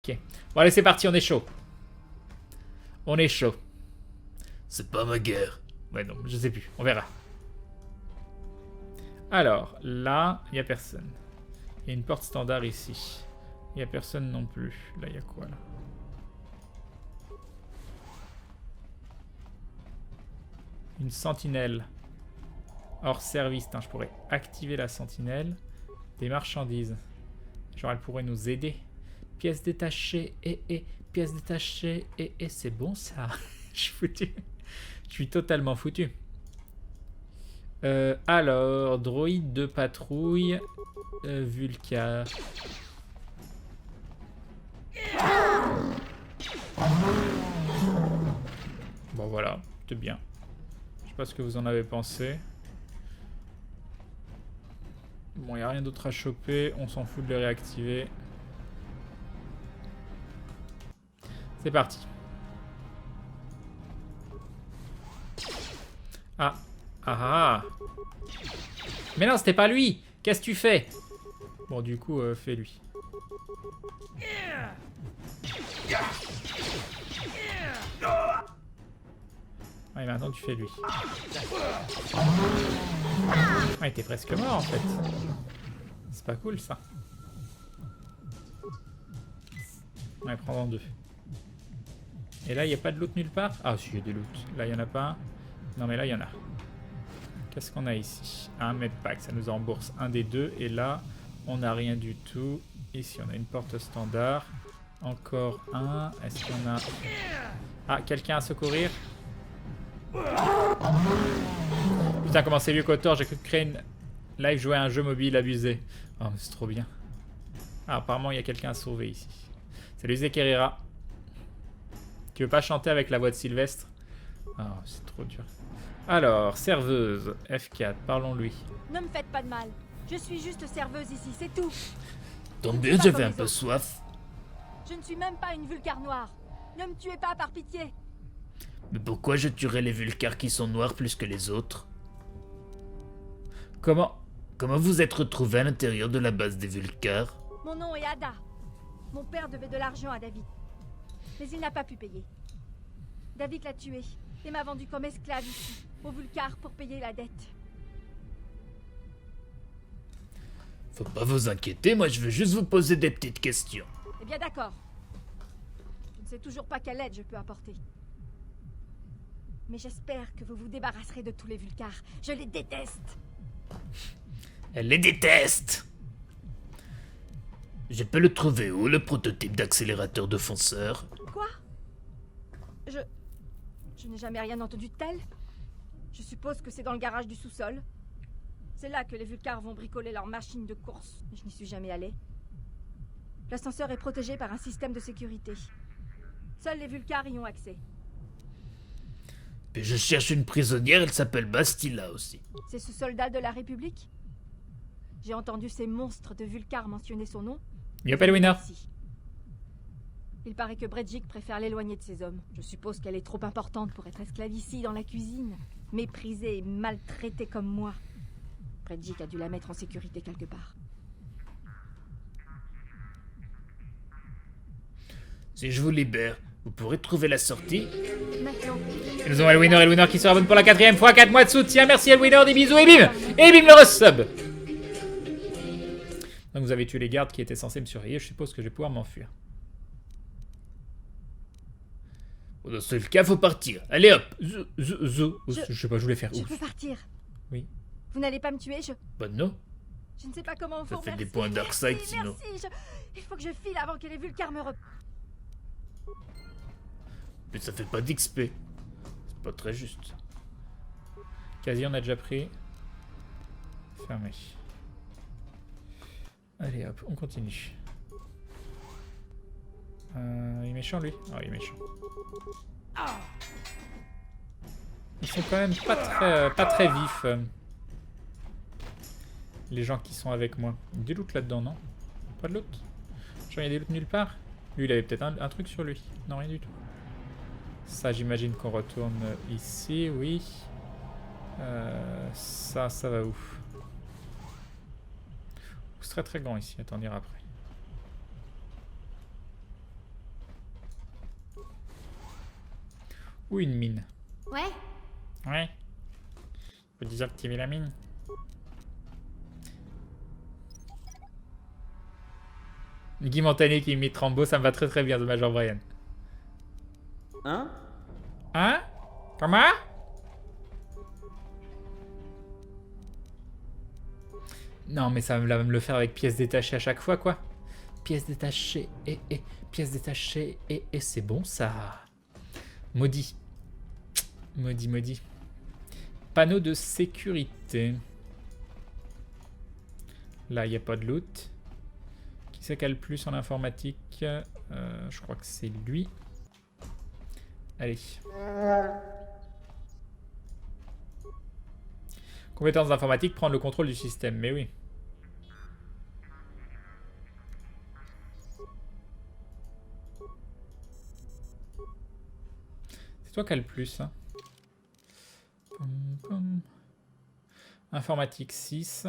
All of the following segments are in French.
Ok. Bon allez c'est parti, on est chaud. On est chaud. C'est pas ma guerre. Ouais non, je sais plus, on verra. Alors, là, il n'y a personne. Il y a une porte standard ici. Il n'y a personne non plus. Là, il y a quoi là? Une sentinelle. Hors service. Putain, je pourrais activer la sentinelle. Des marchandises. Genre, elle pourrait nous aider. Pièces détachées. Pièces détachées. C'est bon ça. Je suis foutu. Je suis totalement foutu. Alors, droïde de patrouille. Vulcain. Bon voilà, c'est bien. Je sais pas ce que vous en avez pensé. Bon, il n'y a rien d'autre à choper. On s'en fout de les réactiver. C'est parti. Ah. Ah ah. Mais non, c'était pas lui. Qu'est-ce que tu fais? Bon, du coup, fais-lui. Ouais, maintenant tu fais lui. Ah, il était presque mort en fait. C'est pas cool ça. Ouais, prends-en deux. Et là, il n'y a pas de loot nulle part? Ah, si, il y a des loot. Là, il n'y en a pas. Non, mais là, il y en a. Qu'est-ce qu'on a ici? Un medpack, ça nous rembourse un des deux. Et là, on n'a rien du tout. Ici, on a une porte standard. Encore un. Est-ce qu'on a... Ah, quelqu'un à secourir? Putain, comment c'est vieux Kotor, j'ai cru créer une live, jouer à un jeu mobile abusé. Oh, mais c'est trop bien. Ah, apparemment, il y a quelqu'un à sauver ici. Salut Zekerira. Tu veux pas chanter avec la voix de Sylvestre? Oh, c'est trop dur. Alors, serveuse, F4, parlons-lui. Ne me faites pas de mal. Je suis juste serveuse ici, c'est tout. Tant Je ne mieux, suis pas j'avais comme un les peu autres. soif. Je ne suis même pas une vulcare noire. Ne me tuez pas par pitié. Mais pourquoi je tuerais les vulcars qui sont noirs plus que les autres? Comment vous êtes retrouvé à l'intérieur de la base des vulcars? Mon nom est Ada. Mon père devait de l'argent à David. Mais il n'a pas pu payer. David l'a tué et m'a vendu comme esclave ici, au vulcar, pour payer la dette. Faut pas vous inquiéter, moi je veux juste vous poser des petites questions. Eh bien d'accord. Je ne sais toujours pas quelle aide je peux apporter. Mais j'espère que vous vous débarrasserez de tous les vulcars. Je les déteste. Elle les déteste. Je peux le trouver où, le prototype d'accélérateur de fonceur? Quoi? Je n'ai jamais rien entendu de tel. Je suppose que c'est dans le garage du sous-sol. C'est là que les vulcars vont bricoler leurs machines de course. Je n'y suis jamais allée. L'ascenseur est protégé par un système de sécurité. Seuls les vulcars y ont accès. Puis je cherche une prisonnière, elle s'appelle Bastila aussi. C'est ce soldat de la République? J'ai entendu ces monstres de vulcars mentionner son nom. Il appelle Winner. Ici. Il paraît que Bredjik préfère l'éloigner de ses hommes. Je suppose qu'elle est trop importante pour être esclave ici, dans la cuisine. Méprisée et maltraitée comme moi. Bredjik a dû la mettre en sécurité quelque part. Si je vous libère, vous pourrez trouver la sortie. Maintenant, Et nous avons Elwinner qui se rabonne pour la 4ème fois, 4 mois de soutien. Merci Elwinner, des bisous et bim! Et bim le resub! Donc vous avez tué les gardes qui étaient censés me surveiller, je suppose que je vais pouvoir m'enfuir. Bon, dans ce cas, faut partir. Allez hop. Je sais pas, je voulais faire je ouf. peux partir. Oui. Vous n'allez pas me tuer, Bah non. je ne sais pas comment Ça vous fait des remercier. points Darkseid, Merci, sinon. merci, il faut que je file avant que les vulcars me Mais ça fait pas d'XP. C'est pas très juste. Quasi on a déjà pris. Fermé. Allez hop, on continue. Il est méchant lui? Ah, il est méchant. Ils sont quand même pas très vifs. Les gens qui sont avec moi. Des loot là-dedans, non? Pas de loot? Genre il y a des loot nulle part? Lui il avait peut-être un truc sur lui. Non, rien du tout. Ça j'imagine qu'on retourne ici, oui. Ça va où? C'est très très grand ici, attends, on ira après. Ou une mine. Ouais. Ouais. Faut désactiver la mine. Guy Montané qui imite Rambo, ça me va très très bien de Major Brian. Hein? Hein? Comment? Non mais ça va me le faire avec pièces détachées à chaque fois quoi. Pièces détachées et pièces détachées et c'est bon ça. Maudit. Maudit, maudit. Panneau de sécurité. Là il n'y a pas de loot. Qui c'est qui a le plus en informatique? Je crois que c'est lui. Allez. Compétences informatiques, prendre le contrôle du système. Mais oui. C'est toi qui as le plus. Hein. Pom, pom. Informatique 6.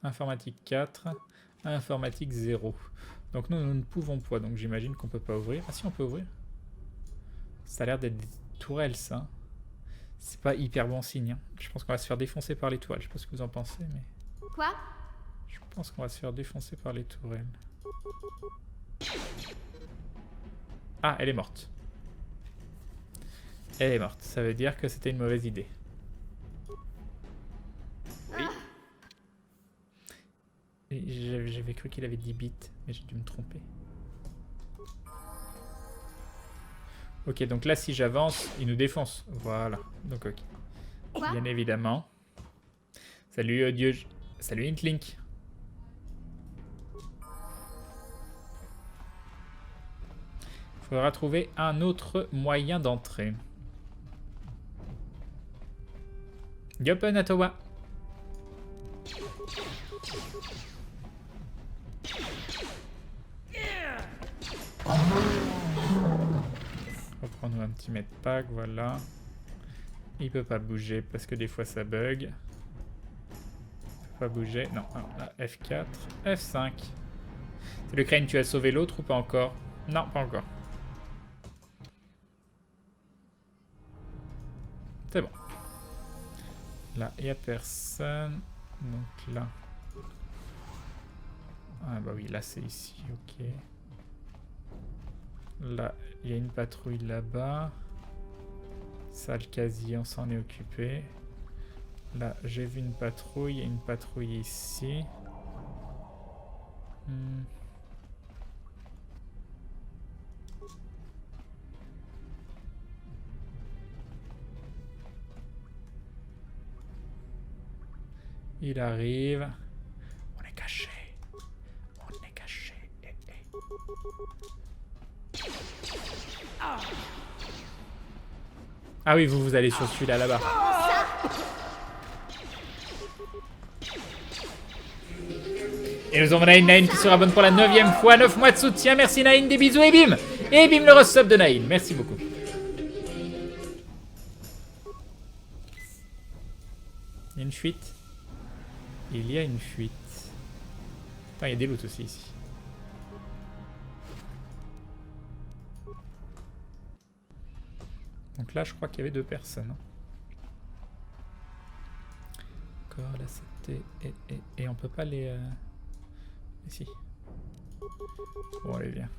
Informatique 4. Informatique 0. Donc nous ne pouvons pas. Donc j'imagine qu'on peut pas ouvrir. Ah si, on peut ouvrir. Ça a l'air d'être des tourelles, ça. C'est pas hyper bon signe. Hein. Je pense qu'on va se faire défoncer par les tourelles. Je sais pas ce que vous en pensez, mais... Quoi? Je pense qu'on va se faire défoncer par les tourelles. Ah, elle est morte. Elle est morte. Ça veut dire que c'était une mauvaise idée. Oui. J'avais cru qu'il avait 10 bits, mais j'ai dû me tromper. Ok, donc là, si j'avance, il nous défonce. Voilà. Donc, ok. Quoi? Bien évidemment. Salut, Dieu. Salut, Inklink. Il faudra trouver un autre moyen d'entrer. Yop, Natowa. Reprendre un petit medpack, voilà. Il peut pas bouger parce que des fois ça bug. Il peut pas bouger. Non, là, F4, F5. C'est le crâne, tu as sauvé l'autre ou pas encore? Non, pas encore. C'est bon. Là, il n'y a personne. Donc là. Ah bah oui, là c'est ici, ok. Là, il y a une patrouille là-bas. Ça, le casier, on s'en est occupé. Là, j'ai vu une patrouille. Il y a une patrouille ici. Il arrive. On est caché. On est caché. Ah oui, vous allez sur celui-là, là-bas. Et nous avons Naïn qui se rabonne pour la 9e fois. 9 mois de soutien. Merci Naïn, des bisous et bim. Et bim le resub de Naïn. Merci beaucoup. Il y a une fuite. Il y a une fuite. Attends, il y a des loots aussi ici. Donc là, je crois qu'il y avait 2 personnes. D'accord, là c'était... Et on peut pas les... Ici. Bon, allez, viens.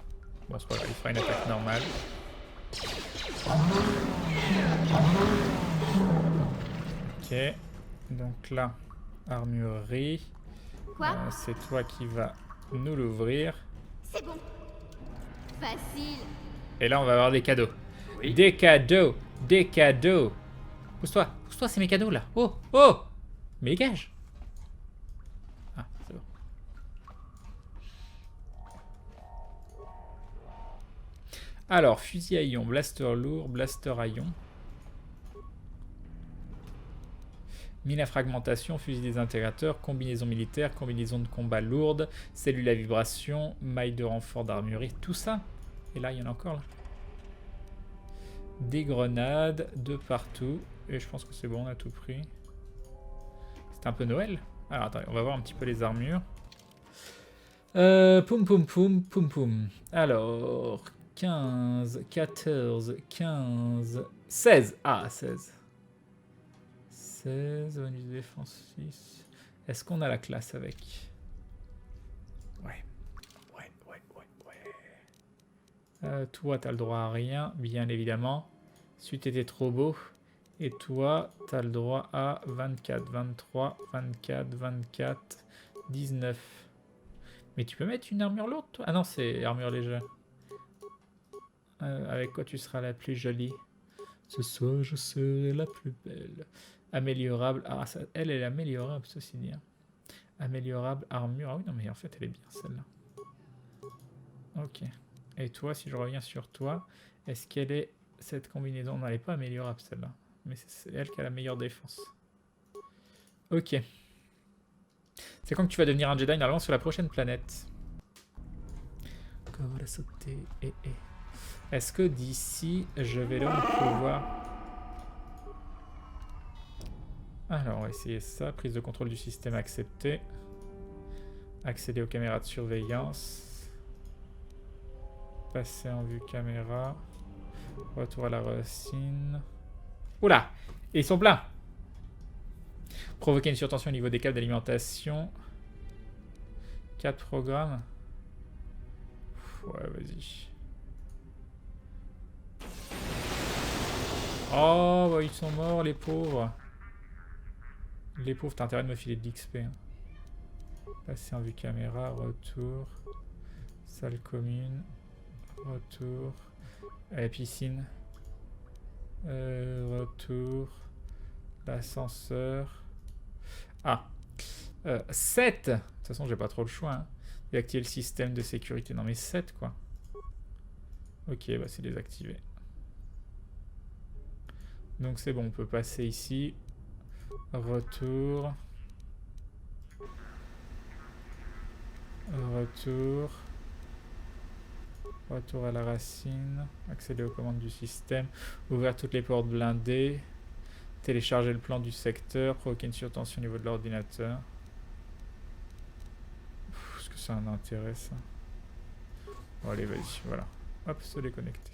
Bon, c'est pas grave, il fera une attaque normale. Ok. Donc là, armurerie. Quoi? C'est toi qui vas nous l'ouvrir. C'est bon. Facile. Et là, on va avoir des cadeaux. Oui. Des cadeaux. Des cadeaux. Pousse-toi. Pousse-toi, c'est mes cadeaux là. Oh, oh. Mais dégage. Ah, c'est bon. Alors, fusil à ion, blaster lourd, blaster à ion. Mine à fragmentation, fusil désintégrateur, combinaison militaire, combinaison de combat lourde, cellule à vibration, maille de renfort d'armurerie, tout ça. Et là, il y en a encore là. Des grenades de partout. Et je pense que c'est bon, on a tout pris. C'est un peu Noël. Alors attendez, on va voir un petit peu les armures. Poum poum poum poum poum. Alors, 15, 14, 15, 16. Ah, 16. 16, bonus de défense 6. Est-ce qu'on a la classe avec? Ouais. Toi, t'as le droit à rien, bien évidemment. Celui t'étais trop beau. Et toi, t'as le droit à 24, 23, 24, 24, 19. Mais tu peux mettre une armure lourde, toi? Ah non, c'est armure légère. Avec quoi tu seras la plus jolie? Ce soir, je serai la plus belle. Améliorable. Ah, ça, elle est améliorable, ceci dit. Améliorable, armure. Ah oui, non, mais en fait, elle est bien, celle-là. Ok. Et toi, si je reviens sur toi, est-ce qu'elle est... Cette combinaison, non, elle n'est pas améliorable, celle-là. Mais c'est elle qui a la meilleure défense. Ok. C'est quand que tu vas devenir un Jedi, normalement, sur la prochaine planète. Comment la sauter? Est-ce que d'ici, je vais donc pouvoir... Alors, on va essayer ça. Prise de contrôle du système acceptée. Accéder aux caméras de surveillance. Passer en vue caméra. Retour à la racine. Oula! Et ils sont pleins! Provoquer une surtension au niveau des câbles d'alimentation. 4 programmes. Ouais, vas-y. Oh, bah ils sont morts, les pauvres. Les pauvres, t'as intérêt de me filer de l'XP. Hein. Passer en vue caméra, retour. Salle commune. Retour. Piscine. Retour. L'ascenseur. Ah. 7. De toute façon, j'ai pas trop le choix. Hein. Désactiver le système de sécurité. Non, mais 7, quoi. Ok, bah c'est désactivé. Donc c'est bon, on peut passer ici. Retour. Retour. Retour à la racine. Accéder aux commandes du système. Ouvrir toutes les portes blindées. Télécharger le plan du secteur. Provoquer une surtension au niveau de l'ordinateur. Est-ce que ça a un intérêt, ça? Bon, allez, vas-y, voilà. Hop, se déconnecter.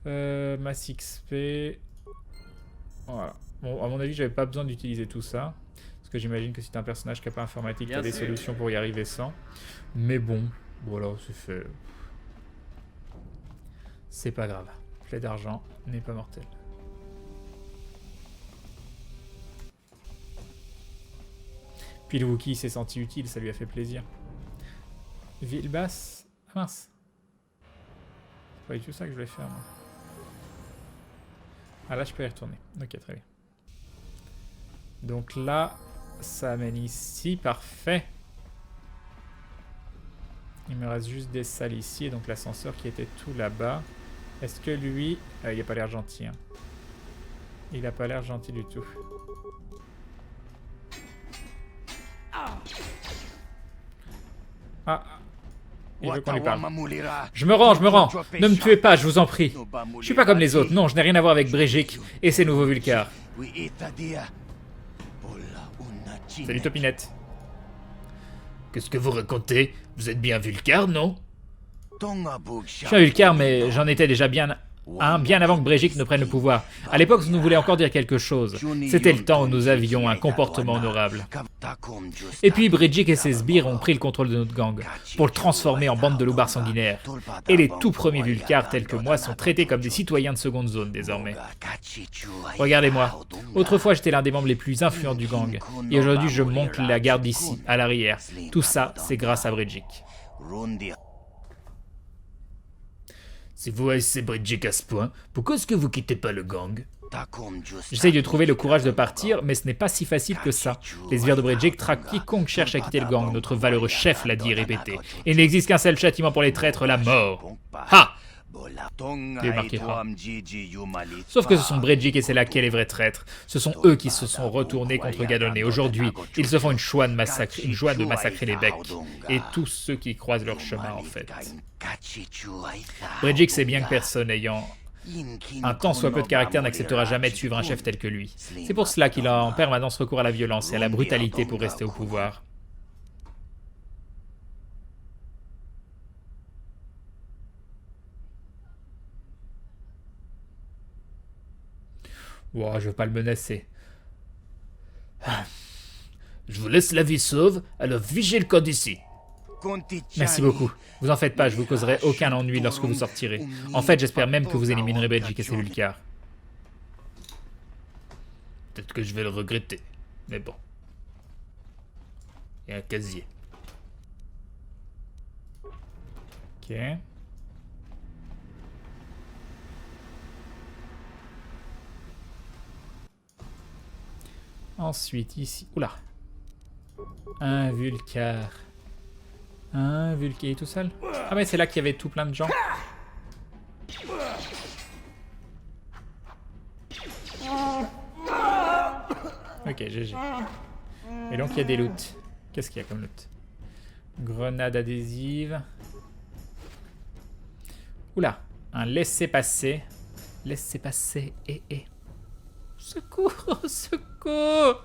Masse XP. Voilà. Bon, à mon avis, j'avais pas besoin d'utiliser tout ça. Parce que j'imagine que si t'es un personnage qui n'a pas informatique, t'as des solutions pour y arriver sans. Mais bon, voilà, c'est fait. C'est pas grave. Plaie d'argent n'est pas mortel. Puis le Wookie s'est senti utile, ça lui a fait plaisir. Ville basse. Ah mince. C'est pas du tout ça que je voulais faire, moi. Ah là, je peux y retourner. Ok, très bien. Donc là, ça amène ici. Parfait. Il me reste juste des salles ici. Et donc l'ascenseur qui était tout là-bas. Est-ce que lui... il n'a pas l'air gentil. Hein. Il n'a pas l'air gentil du tout. Ah. Il veut qu'on lui parle. Je me rends, je me rends. Ne me tuez pas, je vous en prie. Je suis pas comme les autres. Non, je n'ai rien à voir avec Brigitte et ses nouveaux Vulcars. Salut Topinette. Qu'est-ce que vous racontez? Vous êtes bien Vulcar, non? Je suis un Vulcar, mais j'en étais déjà bien avant que Brigitte ne prenne le pouvoir. À l'époque, nous voulait encore dire quelque chose. C'était le temps où nous avions un comportement honorable. Et puis Brigitte et ses sbires ont pris le contrôle de notre gang, pour le transformer en bande de loupards sanguinaires. Et les tout premiers Vulcars tels que moi sont traités comme des citoyens de seconde zone désormais. Regardez-moi. Autrefois, j'étais l'un des membres les plus influents du gang. Et aujourd'hui, je monte la garde ici, à l'arrière. Tout ça, c'est grâce à Brigitte. Si vous haïssez Brigitte à ce point, pourquoi est-ce que vous quittez pas le gang? J'essaye de trouver le courage de partir, mais ce n'est pas si facile que ça. Les sbires de Brigitte traquent quiconque cherche à quitter le gang, notre valeureux chef l'a dit et répété. Il n'existe qu'un seul châtiment pour les traîtres, la mort. Ha! Sauf que ce sont Brigitte et c'est là qu'est les vrais traîtres. Ce sont eux qui se sont retournés contre Gadon et aujourd'hui, ils se font une joie de massacrer les becs. Et tous ceux qui croisent leur chemin en fait. Brigitte sait bien que personne ayant un tant soit peu de caractère n'acceptera jamais de suivre un chef tel que lui. C'est pour cela qu'il a en permanence recours à la violence et à la brutalité pour rester au pouvoir. Wow, je veux pas le menacer. Je vous laisse la vie sauve, alors vigez le code ici. Merci beaucoup. Vous en faites pas, je vous causerai aucun ennui lorsque vous sortirez. En fait, j'espère même que vous éliminerez Belgique et ses Vulcars. Peut-être que je vais le regretter. Mais bon. Il y a un casier. Ok. Ensuite, ici... Oula. Un Vulcar. Un Vulcar. Il est tout seul? Ah mais c'est là qu'il y avait tout plein de gens. Ok, GG. Et donc il y a des loots. Qu'est-ce qu'il y a comme loot? Grenade adhésive. Oula, un laissez-passer. Laissez-passer et. Secours, au secours!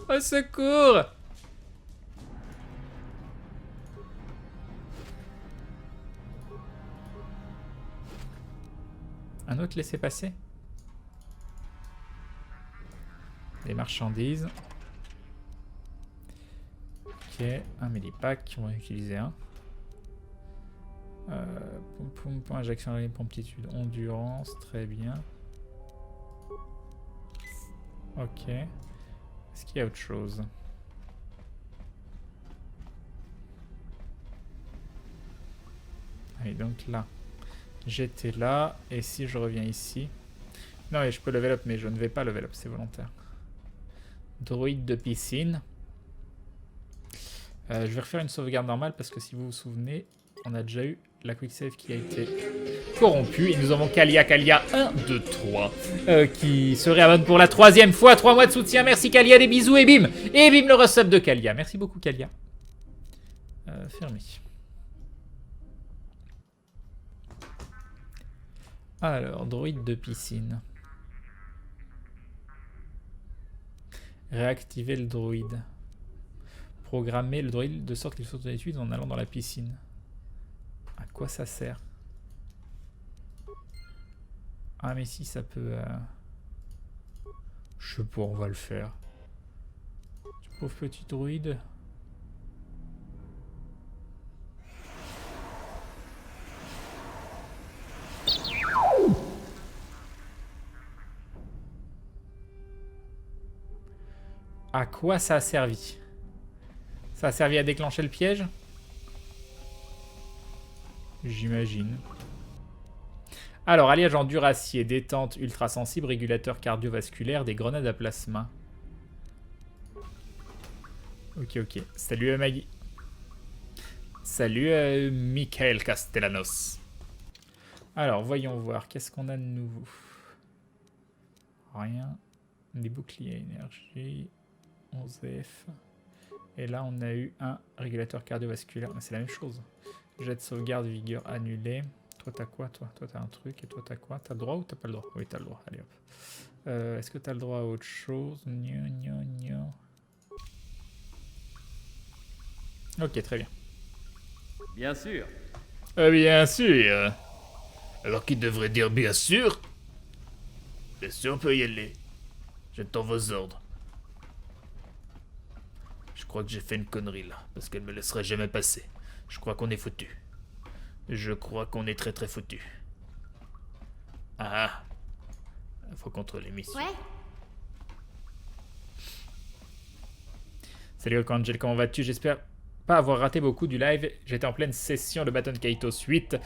Au secours! Un autre laissez-passer? Des marchandises. Ok, un millipack, on va en utiliser un. Point injection de promptitude, endurance, très bien. Ok. Est-ce qu'il y a autre chose? Allez, donc là. J'étais là, et si je reviens ici... Non, et je peux level up, mais je ne vais pas level up, c'est volontaire. Droïde de piscine. Je vais refaire une sauvegarde normale, parce que si vous vous souvenez, on a déjà eu la quick save qui a été corrompue. Et nous avons Kalia 1, 2, 3, qui se réabonne pour la 3e fois. 3 mois de soutien, merci Kalia, des bisous, et bim! Et bim, le resub de Kalia. Merci beaucoup Kalia. Fermé. Alors, droïde de piscine. Réactiver le droïde. Programmer le droïde de sorte qu'il saute à l'étude en allant dans la piscine. À quoi ça sert? Ah mais si ça peut... Je sais pas, on va le faire. Ce pauvre petit droïde. À quoi ça a servi? Ça a servi à déclencher le piège? J'imagine. Alors, alliage en duracier, détente ultra sensible, régulateur cardiovasculaire, des grenades à plasma. Ok, ok. Salut Maggie. Salut Michael Castellanos. Alors, voyons voir. Qu'est-ce qu'on a de nouveau? Rien. Des boucliers énergie. 11F. Et là, on a eu un régulateur cardiovasculaire. C'est la même chose. Jet de sauvegarde, vigueur annulée. Toi, t'as quoi, toi? Toi, t'as un truc. Et toi, t'as quoi? T'as le droit ou t'as pas le droit? Oui, t'as le droit. Allez, hop. Est-ce que t'as le droit à autre chose? Ok, très bien. Bien sûr. Bien sûr. Alors qui devrait dire bien sûr? Bien sûr, on peut y aller. J'attends vos ordres. Je crois que j'ai fait une connerie là, parce qu'elle me laisserait jamais passer. Je crois qu'on est foutu. Je crois qu'on est très très foutu. Ah, faut contrôler les missions. Ouais. Salut Angel, comment vas-tu? J'espère pas avoir raté beaucoup du live. J'étais en pleine session de Baton Kaitos 8.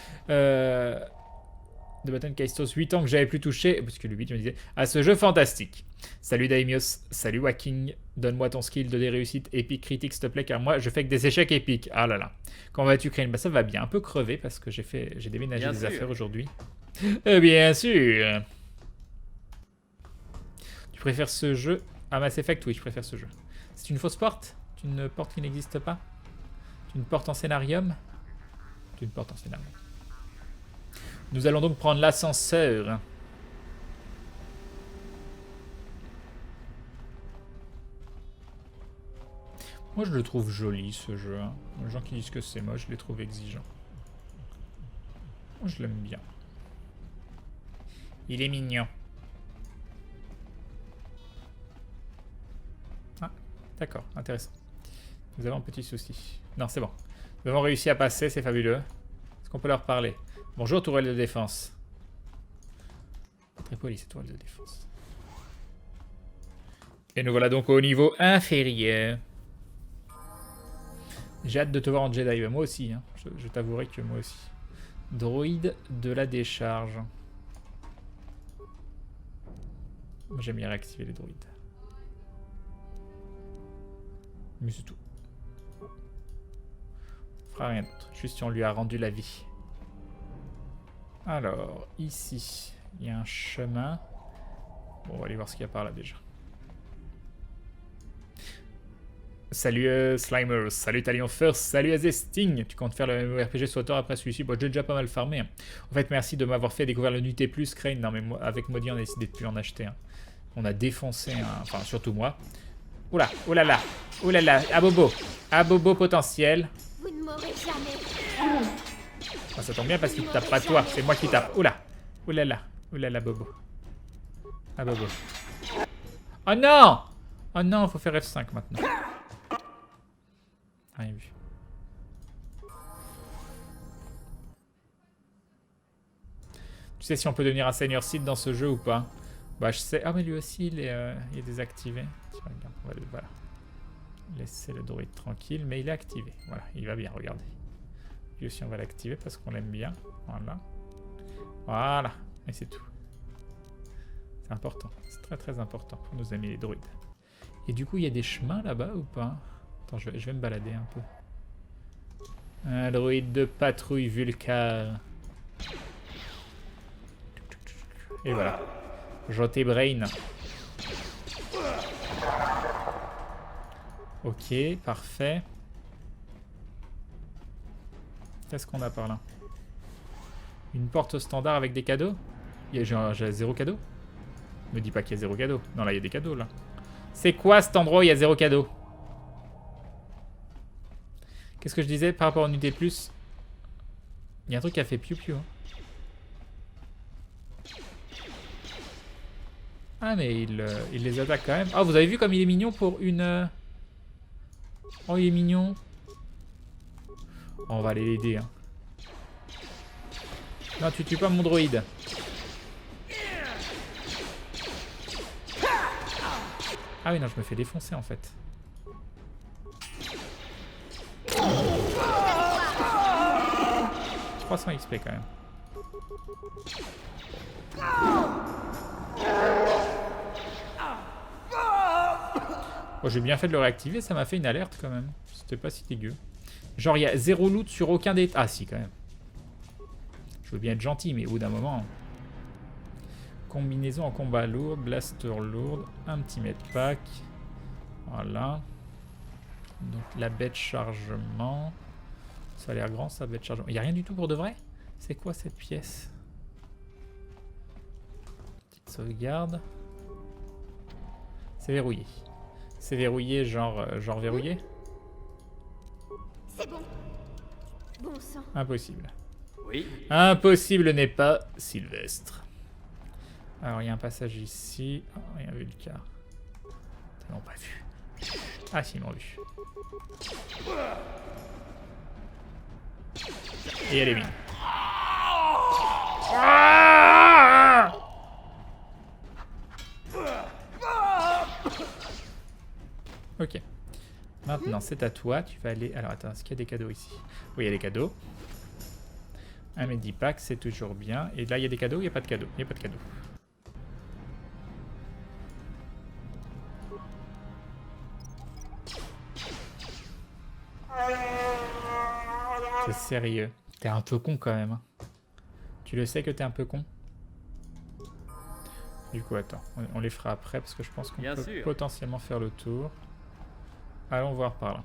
De Baton Kaitos 8 ans que j'avais plus touché, parce que le 8 me disait, à ce jeu fantastique. Salut Daimios, salut Waking, donne-moi ton skill de des réussites épiques critiques s'il te plaît, car moi je fais que des échecs épiques. Ah là là. Comment vas-tu Crane? Bah ça va bien, un peu crevé parce que j'ai déménagé Bien des sûr. affaires aujourd'hui. Bien sûr. Tu préfères ce jeu à Mass Effect? Oui, je préfère ce jeu. C'est une fausse porte? C'est une porte qui n'existe pas? C'est une porte en scénarium? C'est une porte en scénarium. Nous allons donc prendre l'ascenseur. Moi, je le trouve joli, ce jeu. Hein. Les gens qui disent que c'est moche, je les trouve exigeants. Moi, je l'aime bien. Il est mignon. D'accord, intéressant. Nous avons un petit souci. Non, c'est bon. Nous avons réussi à passer, c'est fabuleux. Est-ce qu'on peut leur parler? Bonjour, tourelle de défense. Pas très poli, cette tourelle de défense. Et nous voilà donc au niveau inférieur. J'ai hâte de te voir en Jedi. Bah, moi aussi, hein. Je t'avouerai que moi aussi. Droïde de la décharge. Moi, j'aime bien réactiver les droïdes. Mais c'est tout. On fera rien d'autre. Juste si on lui a rendu la vie. Alors, ici, il y a un chemin. Bon, on va aller voir ce qu'il y a par là déjà. Salut Slimer, salut Talion First, salut Azesting. Tu comptes faire le RPG sur Auteur après celui-ci? Bon, j'ai déjà pas mal farmé. Hein. En fait, merci de m'avoir fait découvrir le Nuté Plus, Crane. Non, mais moi, avec Maudit, on a décidé de plus en acheter. Hein. On a défoncé, enfin, surtout moi. Oula, oulala, oulala, Abobo potentiel. Vous ne mourrez jamais. Ah, ça tombe bien parce qu'il te tape pas toi, c'est moi qui tape. Oula, oulala, Bobo. Ah, Bobo. Oh non! Oh non, faut faire F5 maintenant. Rien vu. Tu sais si on peut devenir un Seigneur Sith dans ce jeu ou pas? Bah je sais. Ah mais lui aussi il est désactivé. Tiens, regarde, on va voilà. Laisser le droïde tranquille, mais il est activé. Voilà, il va bien, regardez. Lui aussi on va l'activer parce qu'on l'aime bien. Voilà. Voilà. Et c'est tout. C'est important. C'est très très important pour nos amis les droïdes. Et du coup il y a des chemins là-bas ou pas? Attends, je vais me balader un peu. Un droïde de patrouille Vulcar. Et voilà. Joté Brain. Ok, parfait. Qu'est-ce qu'on a par là? Une porte standard avec des cadeaux? J'ai 0 cadeau? Me dis pas qu'il y a 0 cadeau. Non, là, il y a des cadeaux, là. C'est quoi cet endroit où il y a 0 cadeau? Qu'est-ce que je disais par rapport au UD+? Il y a un truc qui a fait piou-piou. Hein. Ah, mais il les attaque quand même. Ah, vous avez vu comme il est mignon pour une... Oh, il est mignon. Oh, on va aller l'aider. Hein. Non, tu tues pas mon droïde. Ah oui, non, je me fais défoncer en fait. 300 XP quand même. Bon, j'ai bien fait de le réactiver, ça m'a fait une alerte quand même. C'était pas si dégueu. Genre, il y a 0 loot sur aucun des... Ah si, quand même. Je veux bien être gentil, mais au bout d'un moment... Combinaison en combat lourd, blaster lourde, un petit medpack. Voilà. Donc la baie de chargement. Ça a l'air grand, ça, baie de chargement. Il n'y a rien du tout pour de vrai? C'est quoi cette pièce? Petite sauvegarde. C'est verrouillé. C'est verrouillé, genre verrouillé? C'est bon. Bon sang. Impossible. Oui. Impossible n'est pas Sylvestre. Alors, il y a un passage ici. Oh, il y a un Vulcar. Ils l'ont pas vu. Ah, si, ils l'ont vu. Et elle est mise. Ok. Maintenant, c'est à toi. Tu vas aller... Alors, attends, est-ce qu'il y a des cadeaux ici? Oui, il y a des cadeaux. Un Medipack, c'est toujours bien. Et là, il y a des cadeaux? Il n'y a pas de cadeaux. Il n'y a pas de cadeaux. C'est sérieux. T'es un peu con quand même. Tu le sais que t'es un peu con? Du coup, attends. On les fera après parce que je pense qu'on peut potentiellement faire le tour. Allons voir par là.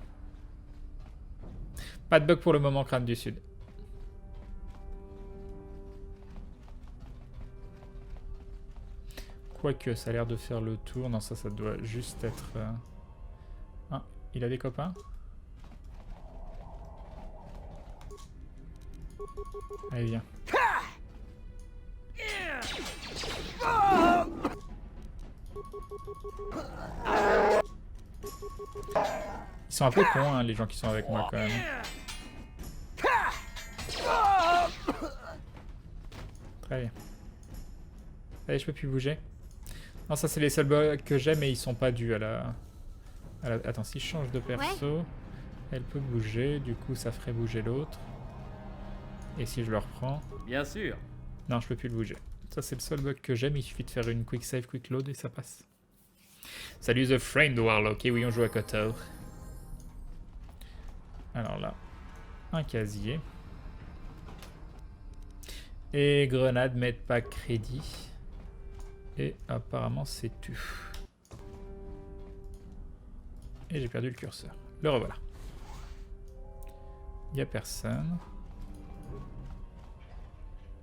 Pas de bug pour le moment, Crâne du Sud. Quoique, ça a l'air de faire le tour. Non, ça doit juste être... Ah, il a des copains? Allez, viens. Ils sont un peu cons, hein, les gens qui sont avec moi quand même. Très bien. Allez, je peux plus bouger. Non, ça c'est les seuls bugs que j'ai, mais ils sont pas dus à la... Attends, si je change de perso, elle peut bouger, du coup ça ferait bouger l'autre. Et si je le reprends... Bien sûr. Non, je peux plus le bouger. Ça c'est le seul bug que j'ai, mais il suffit de faire une quick save, quick load et ça passe. Salut The Framed Warlock, et oui on joue à Kotor. Alors là, un casier. Et grenade, medpack, crédit. Et apparemment c'est tout. Et j'ai perdu le curseur. Le revoilà. Il n'y a personne.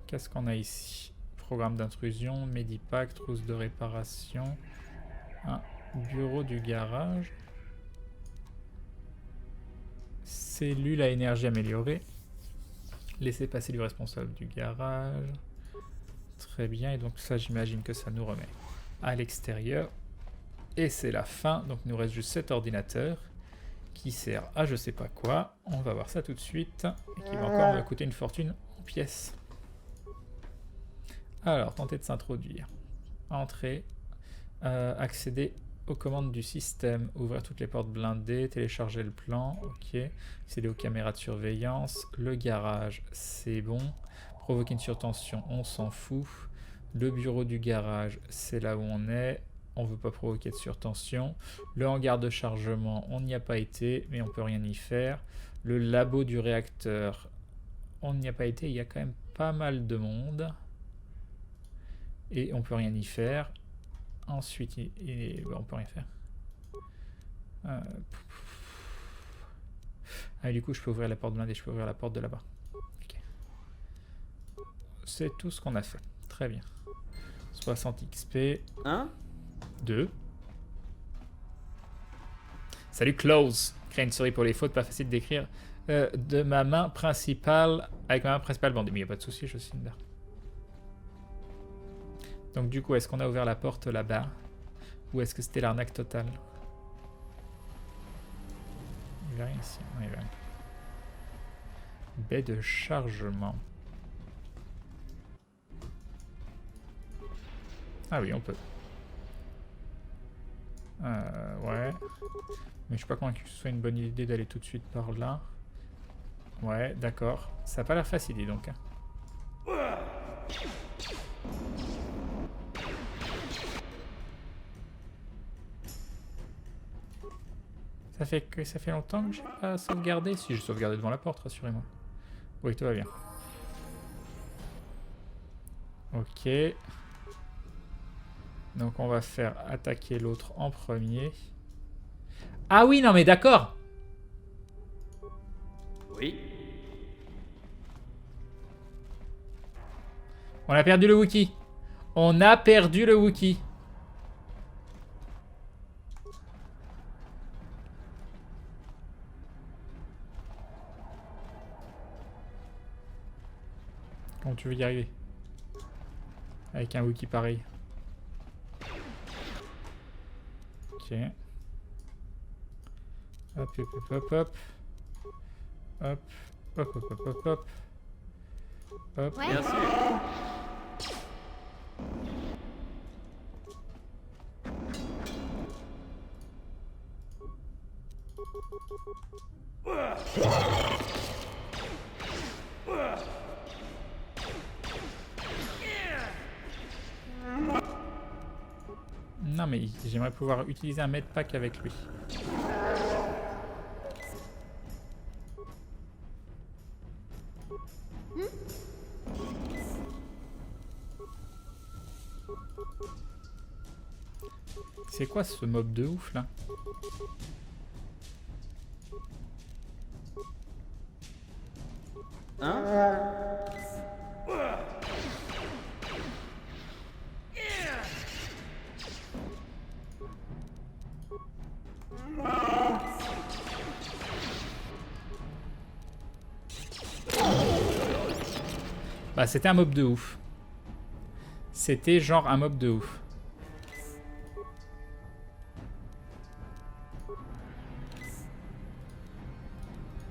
Qu'est-ce qu'on a ici? Programme d'intrusion, medipack, trousse de réparation. Un bureau du garage. Cellule à énergie améliorée. Laissez passer du responsable du garage. Très bien, et donc ça j'imagine que ça nous remet à l'extérieur. Et c'est la fin, donc il nous reste juste cet ordinateur qui sert à je sais pas quoi. On va voir ça tout de suite, et qui va encore me coûter une fortune en pièces. Alors, tenter de s'introduire. Entrer, accéder aux commandes du système, ouvrir toutes les portes blindées, télécharger le plan, ok. Accéder aux caméras de surveillance, le garage, c'est bon. Provoquer une surtension, on s'en fout. Le bureau du garage, c'est là où on est. On veut pas provoquer de surtension. Le hangar de chargement, on n'y a pas été, mais on peut rien y faire. Le labo du réacteur, on n'y a pas été, il y a quand même pas mal de monde. Et on peut rien y faire. Ensuite, on peut rien faire. Ah, du coup, je peux ouvrir la porte blindée, je peux ouvrir la porte de là-bas. Okay. C'est tout ce qu'on a fait. Très bien. 60 XP. 1. 2. Salut Close. Crée une souris pour les fautes, pas facile d'écrire. De ma main principale, avec ma main principale bandée. Mais il n'y a pas de souci, je suis là. Donc du coup, est-ce qu'on a ouvert la porte là-bas? Ou est-ce que c'était l'arnaque totale? Il n'y avait rien ici. Non, il n'y avait rien. Baie de chargement. Ah oui, on peut. Ouais. Mais je suis pas convaincu que ce soit une bonne idée d'aller tout de suite par là. Ouais, d'accord. Ça n'a pas l'air facile, dis donc. Hein. Ça fait longtemps que j'ai pas sauvegardé. Si j'ai sauvegardé devant la porte, rassurez-moi. Oui, tout va bien. Ok. Donc on va faire attaquer l'autre en premier. Ah oui, non mais d'accord. Oui. On a perdu le Wookie. On a perdu le Wookie. Comment tu veux y arriver? Avec un Wookie pareil. Ok. Hop, hop, hop, hop, hop. Hop, hop, hop, hop, hop, hop. Hop. Ouais. Bien sûr. Non mais j'aimerais pouvoir utiliser un medpack avec lui. C'est quoi ce mob de ouf là? Bah c'était un mob de ouf. C'était genre un mob de ouf.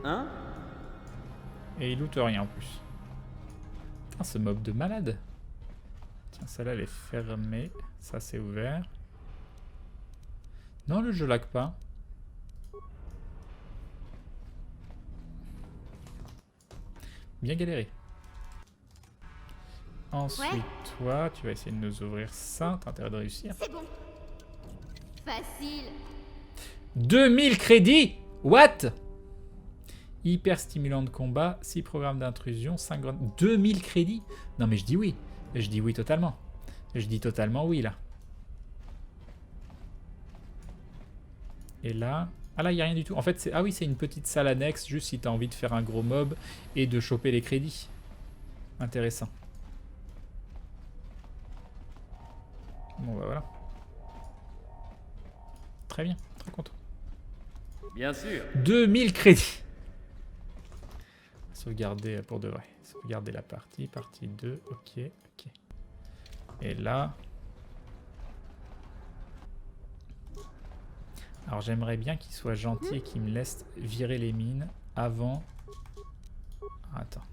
Hein? Et il loot rien en plus. Putain, ce mob de malade. Tiens, celle-là elle est fermée. Ça c'est ouvert. Non, le jeu lag pas. Bien galéré. Ensuite, Ouais. toi, tu vas essayer de nous ouvrir ça. T'as intérêt de réussir. C'est bon. Facile. 2000 crédits. What? Hyper stimulant de combat, 6 programmes d'intrusion, 5 grenades. 2000 crédits? Non mais je dis oui. Je dis oui totalement. Je dis totalement oui là. Et là... Ah là, il n'y a rien du tout. En fait, c'est... Ah oui, c'est une petite salle annexe, juste si tu as envie de faire un gros mob et de choper les crédits. Intéressant. Bon bah voilà. Très bien, très content. Bien sûr. 2000 crédits. Sauvegarder pour de vrai. Sauvegarder la partie, partie 2, ok, ok. Et là... Alors j'aimerais bien qu'il soit gentil et qu'il me laisse virer les mines avant... Attends.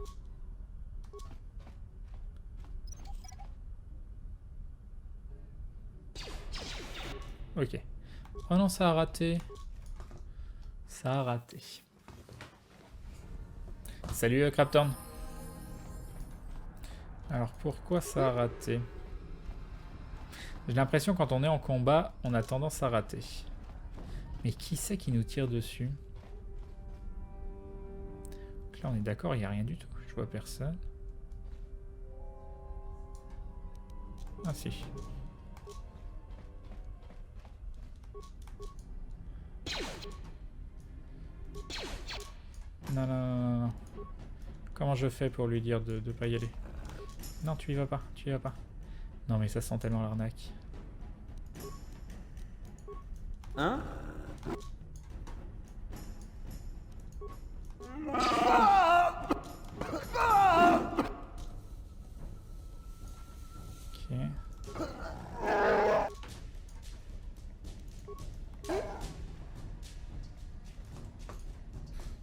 Ok. Oh non, ça a raté. Ça a raté. Salut Craptorn. Alors pourquoi ça a raté? J'ai l'impression quand on est en combat, on a tendance à rater. Mais qui c'est qui nous tire dessus? Donc là on est d'accord, il n'y a rien du tout. Je vois personne. Ah si. Non, non, non, non. Comment je fais pour lui dire de pas y aller? Non, tu y vas pas, tu y vas pas. Non mais ça sent tellement l'arnaque. Hein? Ok.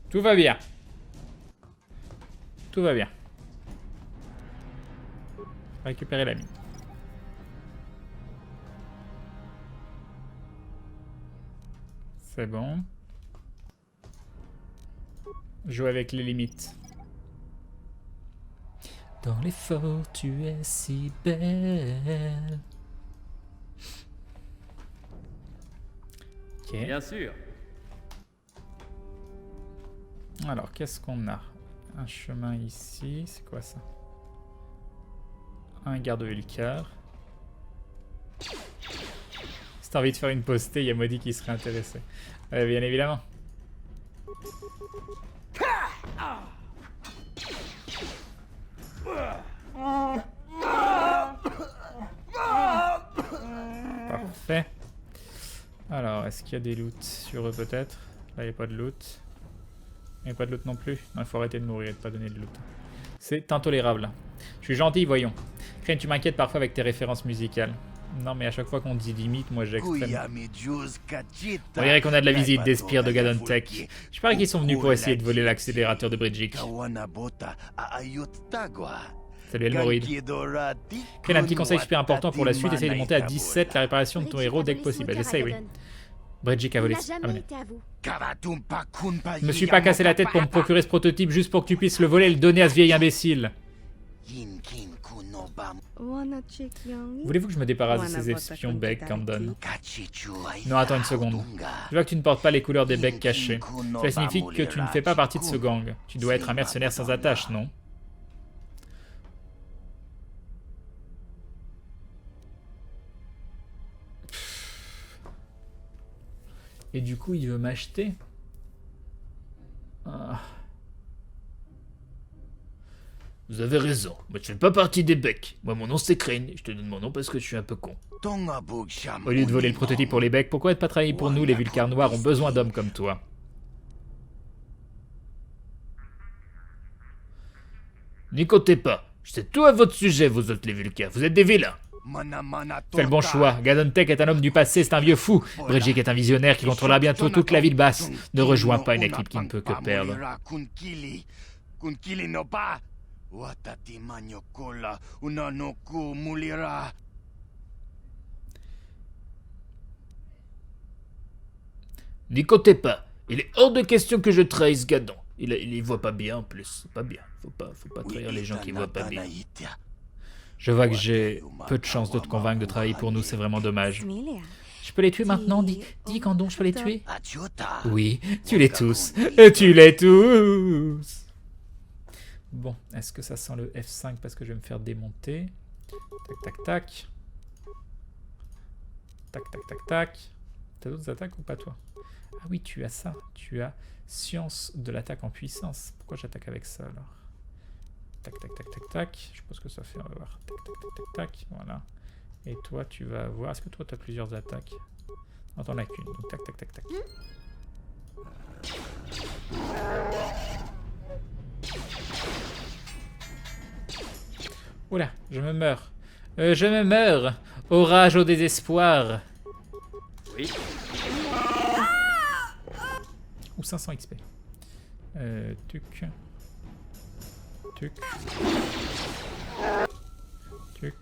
Tout va bien. Tout va bien. Récupérer la mine. C'est bon. Jouer avec les limites. Dans les forts, tu es si belle. Ok. Bien sûr. Alors, qu'est-ce qu'on a? Un chemin ici. C'est quoi ça? Un garde-Hulker. Si t'as envie de faire une postée, il y a Modi qui serait intéressé. Bien évidemment. Parfait. Alors, est-ce qu'il y a des loots sur eux peut-être? Là, il n'y a pas de loot. Il n'y a pas de loot non plus. Non, il faut arrêter de mourir et de pas donner de loot. C'est intolérable. Je suis gentil, voyons. Crane, tu m'inquiètes parfois avec tes références musicales. Non, mais à chaque fois qu'on dit limite, moi j'extrême. On dirait qu'on a de la visite des spires de Gadon Tech. Je parie qu'ils sont venus pour essayer de voler l'accélérateur de Bridgic. Salut Elmoroid. Crane, un petit conseil super important pour la suite. Essaye de monter à 17 la réparation de ton héros dès que possible. J'essaye, oui. Bridgic a volé. Il n'a jamais été à vous. Je me suis pas cassé la tête pour me procurer ce prototype juste pour que tu puisses le voler et le donner à ce vieil imbécile. Voulez-vous que je me débarrasse de ces espions becs, Camden? Non, attends une seconde. Je vois que tu ne portes pas les couleurs des becs cachés. Cela signifie que tu ne fais pas partie de ce gang. Tu dois être un mercenaire sans attache, non? Et du coup, il veut m'acheter. Ah. Vous avez raison, moi je fais pas partie des becs. Moi mon nom c'est Crane, je te donne mon nom parce que je suis un peu con. Au lieu de voler le prototype pour les becs, pourquoi ne pas travailler pour nous? Les Vulcars noirs ont besoin d'hommes comme toi. N'y comptez pas, je sais tout à votre sujet vous autres les Vulcains, vous êtes des vilains. Fais le bon choix. Gadontek est un homme du passé, c'est un vieux fou. Bredjik est un visionnaire qui contrôlera bientôt toute la ville basse. Ne rejoins pas une équipe qui ne peut que perdre. N'y comptez pas. Il est hors de question que je trahisse Gadon. Il y voit pas bien en plus. C'est pas bien. Faut pas trahir les gens qui voient pas bien. Je vois que j'ai peu de chance de te convaincre de travailler pour nous, c'est vraiment dommage. Je peux les tuer maintenant? Dis Gandon, je peux les tuer? Oui, tue-les tous. Tue-les tous. Bon, est-ce que ça sent le F5 parce que je vais me faire démonter? Tac, tac, tac. Tac, tac, tac, tac. T'as d'autres attaques ou pas, toi? Ah oui, tu as ça. Tu as science de l'attaque en puissance. Pourquoi j'attaque avec ça, alors? Tac, tac, tac, tac, tac. Je pense que ça fait... On va voir. Tac, tac, tac, tac, tac. Voilà. Et toi, tu vas avoir... Est-ce que toi, tu as plusieurs attaques? Non, t'en as qu'une. Donc, tac, tac, tac, tac. Oula, je me meurs. Je me meurs. Orage au désespoir. Oui. Ou 500 XP. Tuc. Tuc. Tuc.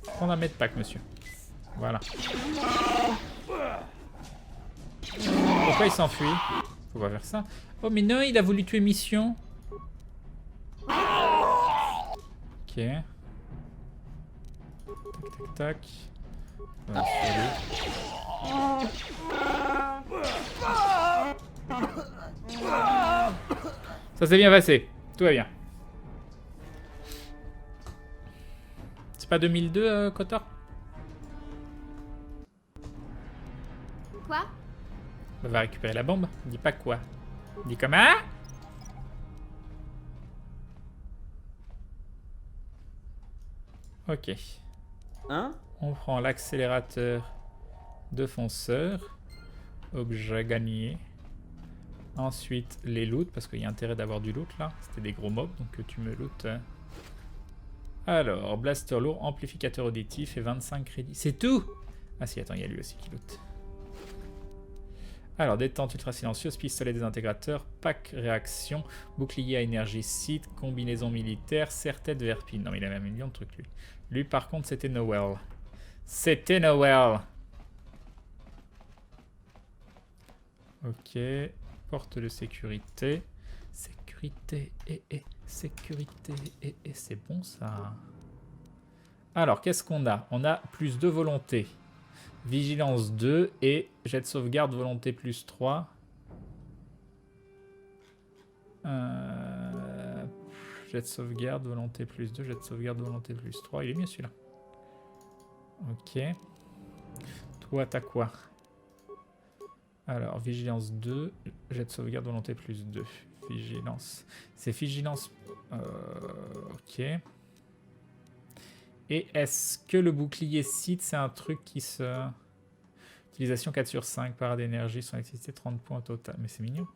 Prendre un medpack, monsieur. Voilà. Pourquoi il s'enfuit? Faut pas faire ça. Oh mais non, il a voulu tuer Mission. Ok. Tac, tac, tac. Voilà, ça s'est bien passé. Tout va bien. C'est pas 2002, Kotor? Quoi? On va récupérer la bombe. Dis pas quoi. Dis comment? Ok. Hein? On prend l'accélérateur de fonceur. Objet gagné. Ensuite, les loots, parce qu'il y a intérêt d'avoir du loot là. C'était des gros mobs, donc tu me lootes. Alors, blaster lourd, amplificateur auditif et 25 crédits. C'est tout? Ah si, attends, il y a lui aussi qui loot. Alors, détente ultra silencieuse, pistolet désintégrateur, pack réaction, bouclier à énergie site, combinaison militaire, serre-tête verpine. Non, mais il a même un million de trucs, lui. Lui, par contre, c'était Noël. C'était Noël. Ok. Porte de sécurité. Sécurité sécurité c'est bon, ça. Alors, qu'est-ce qu'on a? On a plus 2 volonté. Vigilance 2 et jet de sauvegarde volonté plus 3. Jet de sauvegarde volonté plus 2, jet de sauvegarde volonté plus 3. Il est mieux celui-là. Ok. Toi, t'as quoi? Alors, vigilance 2, jet de sauvegarde volonté plus 2. Vigilance. C'est vigilance... ok. Et est-ce que le bouclier site, c'est un truc qui se... Utilisation 4 sur 5, parade d'énergie, son activité 30 points au total. Mais c'est mignon.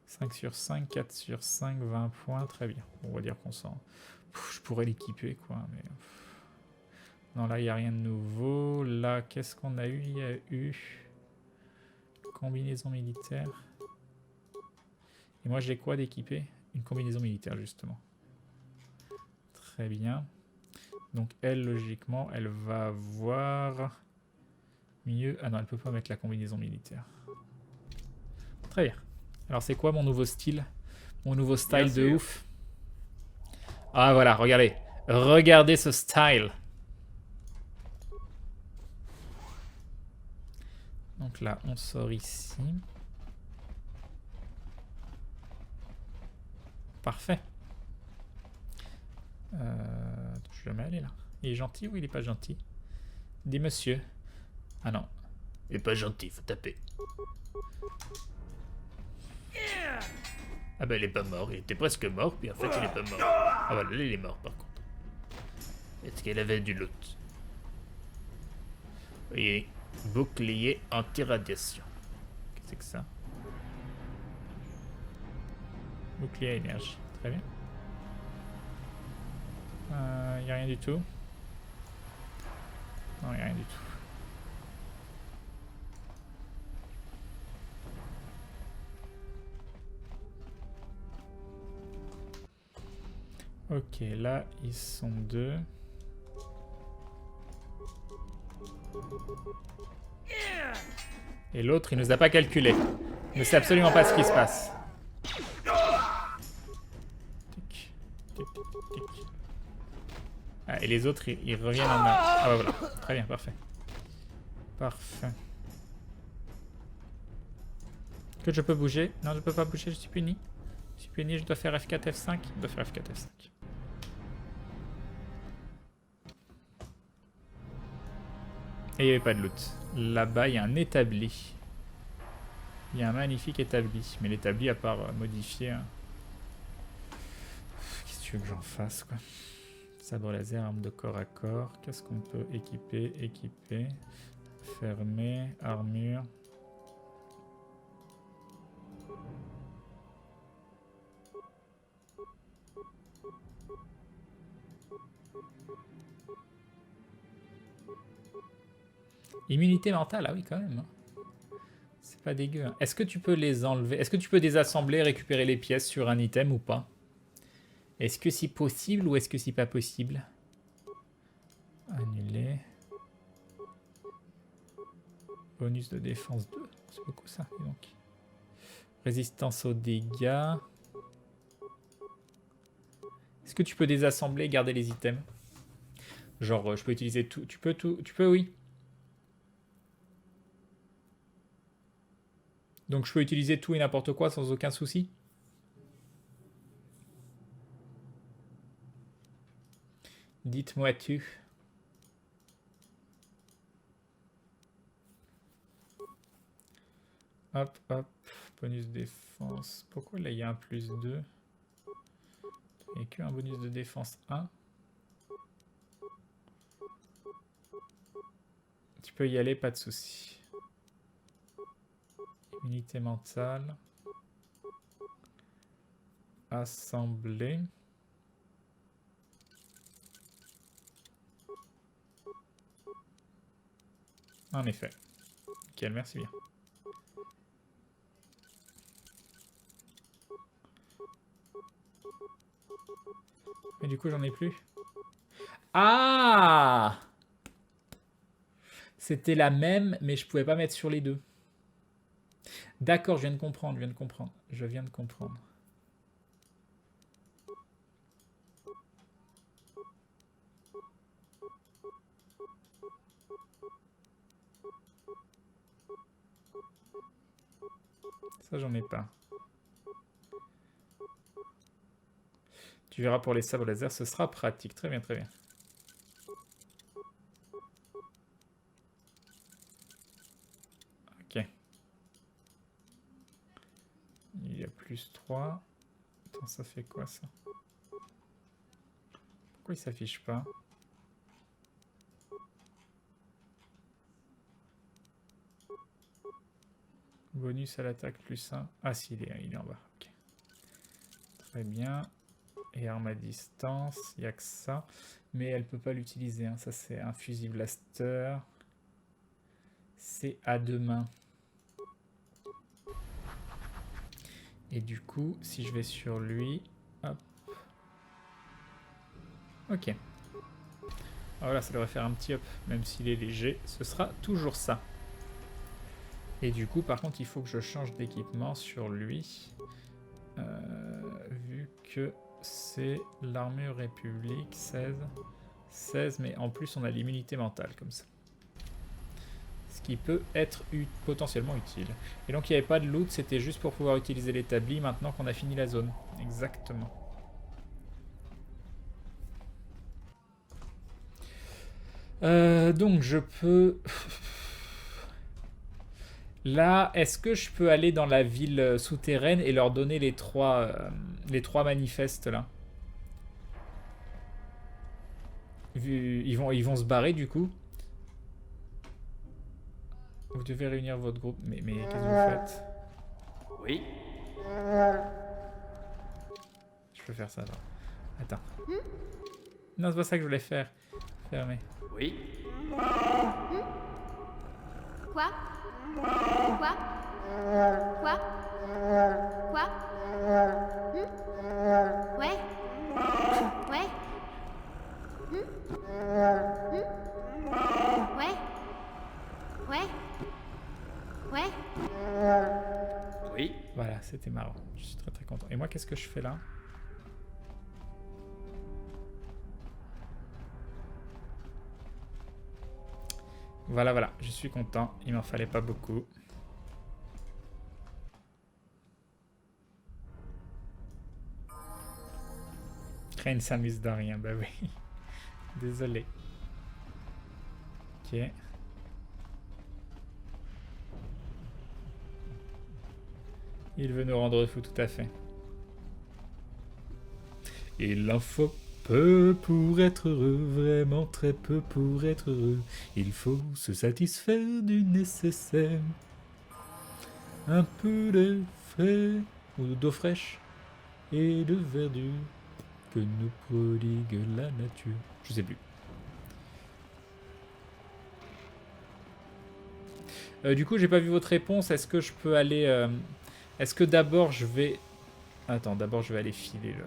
5 sur 5, 4 sur 5, 20 points, très bien. On va dire qu'on s'en... Je pourrais l'équiper, quoi, mais... Non, là, il n'y a rien de nouveau. Là, qu'est-ce qu'on a eu? Il y a eu... Combinaison militaire. Et moi, j'ai quoi d'équiper? Une combinaison militaire, justement. Très bien. Donc, elle, logiquement, elle va avoir... Mieux... Ah non, elle peut pas mettre la combinaison militaire. Très bien. Alors, c'est quoi mon nouveau style? Mon nouveau style de ouf? Ah, voilà, regardez. Regardez ce style. Donc là, on sort ici. Parfait. Je suis jamais allé là. Il est gentil ou il est pas gentil? Dis monsieur. Ah non. Il est pas gentil, faut taper. Ah bah il est pas mort, il était presque mort, puis en fait il est pas mort. Ah voilà, là il est mort par contre. Est-ce qu'elle avait du loot? Oui, bouclier anti-radiation. Qu'est-ce que c'est que ça? Bouclier à énergie, très bien. Y a rien du tout. Non, y a rien du tout. Ok, là, ils sont 2. Et l'autre, il nous a pas calculé. Il ne sait absolument pas ce qui se passe. Tic, tic, tic. Ah, et les autres, ils reviennent en main. Ah bah voilà. Très bien, parfait. Parfait. Que je peux bouger? Non, je peux pas bouger, je suis puni. Je suis puni, je dois faire F4, F5. Je dois faire F4, F5. Et il n'y avait pas de loot. Là-bas, il y a un établi. Il y a un magnifique établi. Mais l'établi, à part modifier... Hein. Qu'est-ce que tu veux que j'en fasse, quoi? Sabre laser, arme de corps à corps. Qu'est-ce qu'on peut équiper? Équiper. Fermer. Armure. Immunité mentale, ah oui quand même. C'est pas dégueu. Hein. Est-ce que tu peux les enlever? Est-ce que tu peux désassembler, récupérer les pièces sur un item ou pas? Est-ce que c'est possible ou est-ce que c'est pas possible? Annuler. Bonus de défense 2. C'est beaucoup ça, donc. Résistance aux dégâts. Est-ce que tu peux désassembler et garder les items? Genre, je peux utiliser tout. Tu peux, oui. Donc je peux utiliser tout et n'importe quoi sans aucun souci. Dites-moi tu. Hop, hop. Bonus défense. Pourquoi là il y a un plus 2? Il n'y a qu'un bonus de défense 1. Tu peux y aller, pas de souci. Unité mentale. Assembler. En effet. Nickel, merci bien. Mais du coup, j'en ai plus. Ah! C'était la même, mais je pouvais pas mettre sur les deux. D'accord, je viens de comprendre, je viens de comprendre. Ça, j'en ai pas. Tu verras pour les sabres laser, ce sera pratique. Très bien, très bien. Ok. Il y a plus 3. Attends, ça fait quoi ça? Pourquoi il s'affiche pas? Bonus à l'attaque plus 1. Ah si, il est en bas. Okay. Très bien. Et arme à distance, il n'y a que ça. Mais elle peut pas l'utiliser. Hein. Ça, c'est un fusil blaster. C'est à deux mains. Et du coup, si je vais sur lui... Hop. Ok. Voilà, ça devrait faire un petit up. Même s'il est léger, ce sera toujours ça. Et du coup, par contre, il faut que je change d'équipement sur lui. Vu que c'est l'armure République, 16. 16, mais en plus, on a l'immunité mentale, comme ça. Ce qui peut être potentiellement utile. Et donc, il n'y avait pas de loot, c'était juste pour pouvoir utiliser l'établi maintenant qu'on a fini la zone. Exactement. Donc, je peux... Là, est-ce que je peux aller dans la ville souterraine et leur donner les trois manifestes là? Ils vont se barrer du coup. Vous devez réunir votre groupe. Mais qu'est-ce que vous faites? Oui. Je peux faire ça là. Attends. Non, c'est pas ça que je voulais faire. Fermer. Oui. Quoi? Quoi? Quoi? Quoi? Ouais? Ouais? Ouais? Ouais? Ouais? Oui. Voilà, c'était marrant. Je suis très très content. Et moi, qu'est-ce que je fais là? Voilà, voilà, je suis content. Il m'en fallait pas beaucoup. Crane s'amuse de rien, bah oui. Désolé. Ok. Il veut nous rendre fous, tout à fait. Il en faut peu pour être heureux, vraiment très peu pour être heureux. Il faut se satisfaire du nécessaire. Un peu de frais ou d'eau fraîche et de verdure que nous prodigue la nature. Je sais plus. Du coup, j'ai pas vu votre réponse. Est-ce que je peux aller... Est-ce que d'abord je vais... Attends, d'abord je vais aller filer le...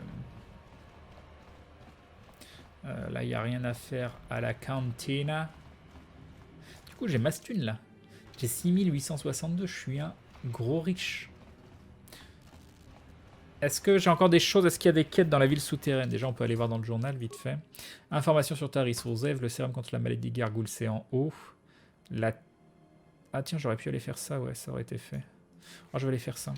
là, il n'y a rien à faire à la cantina. Du coup, j'ai ma thune là. J'ai 6862, je suis un gros riche. Est-ce que j'ai encore des choses? Est-ce qu'il y a des quêtes dans la ville souterraine? Déjà, on peut aller voir dans le journal, vite fait. Information sur ta ressource. Le sérum contre la maladie gargoule, c'est en haut. La... Ah tiens, j'aurais pu aller faire ça, ouais, ça aurait été fait. Oh, je vais aller faire ça.